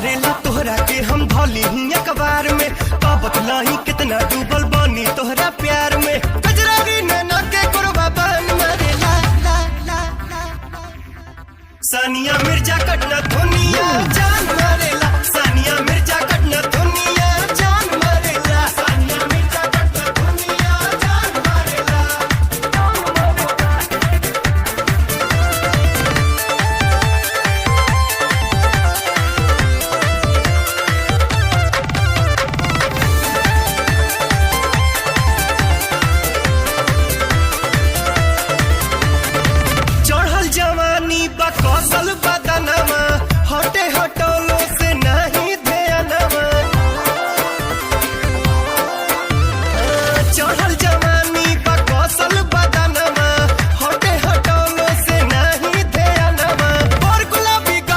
करेला तोहरा के हम धौली ही अखबार में, का बतलाही कितना डूबल बानी तोहरा प्यार में। गजरारी नैना के गुरबा बन मारे ला ला ला ला। सानिया मिर्जा कटना धोनिया जान